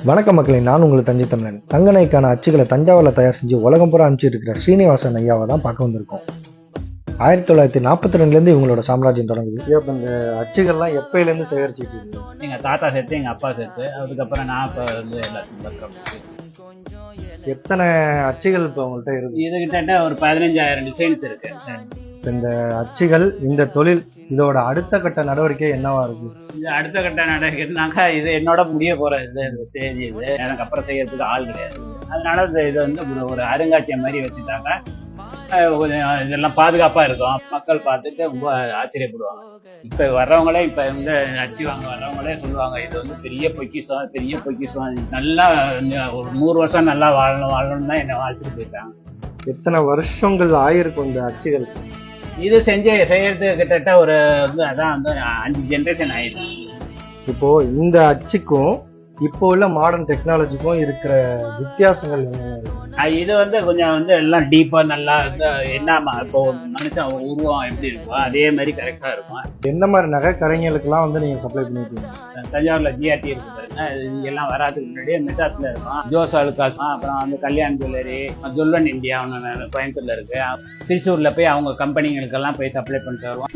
வணக்க மக்களே, நான் உங்களை தஞ்சை தமிழன். தங்கநகைக்கான அச்சுகளை தஞ்சாவூரில் தயார் செஞ்சு உலகம் பூரா அனுப்பிச்சிட்டு இருக்கிற ஸ்ரீனிவாசன் ஐயாவை தான் பார்க்க வந்திருக்கோம். 1942 இவங்களோட சாம்ராஜ்யம் தொடங்குது. இப்போ இந்த அச்சுகள்லாம் எப்பயிலேருந்து சேகரிச்சுட்டு இருக்கு? எங்கள் தாத்தா சேர்த்து எங்கள் அப்பா சேர்த்து அதுக்கப்புறம் நான் இப்போ வந்து எல்லாத்தையும் பத்திரம். எத்தனை அச்சுகள் இப்போ உங்கள்கிட்ட இருக்கு? இது கிட்ட ஒரு 15,000 டிசைன்ஸ் இருக்கு. இந்த அச்சுகள், இந்த தொழில், இதோட அடுத்த கட்ட நடவடிக்கை என்னவா இருக்கு? இது அடுத்த கட்ட நடக்குதுனாக்கா இது என்னோட முடிய போற இந்த ஸ்டேஜ். இது எனக்கு அப்புறம் செய்யறதுக்கு ஆள் கிடையாது. அதனால இது வந்து ஒரு அருங்காட்சியம் மாதிரி வச்சுட்டாங்க. இதெல்லாம் பாதுகாப்பா இருக்கும். மக்கள் பார்த்துட்டு ரொம்ப ஆச்சரியப்படுவாங்க. இப்ப வர்றவங்களே இப்ப வந்து அச்சு வாங்க வர்றவங்களே சொல்லுவாங்க, இது வந்து பெரிய பொக்கிஷம் நல்லா ஒரு 100 வருஷம் நல்லா வாழணும்னு தான் என்னை வாழ்த்துட்டு போயிட்டாங்க. எத்தனை வருஷங்கள் ஆயிருக்கும் இந்த அச்சுகள்? இது செய்யறது கிட்டத்தட்ட ஒரு வந்து அதான் வந்து 5 ஜென்ரேஷன் ஆயிடும். இப்போ இந்த அச்சுக்கும் இப்போ உள்ள மாடர்ன் டெக்னாலஜிக்கும் இருக்கிற வித்தியாசங்கள் என்ன? இது வந்து கொஞ்சம் வந்து எல்லாம் டீப்பா நல்லா என்ன இப்போ மனுஷன் உருவம் எப்படி இருக்கும் அதே மாதிரி கரெக்டா இருக்கும். எந்த மாதிரி நகை கலைஞர்களுக்கெல்லாம் வந்து நீங்க சப்ளை பண்ணிருக்கீங்க? தஞ்சாவூர்ல ஜிஆர்டி இருக்கு பாருங்க, இது எல்லாம் வராதுக்கு முன்னாடியே மெட்ராஸ்ல இருக்கும். ஜோஸ் அலுகாஸ், அப்புறம் வந்து கல்யாண் ஜுவல்லரி, ஜுவல்லன் இந்தியா ஒன்று கோயம்புத்தூர்ல இருக்கு. திருச்சூர்ல போய் அவங்க கம்பெனிகளுக்கெல்லாம் போய் சப்ளை பண்ணிட்டு வருவோம்.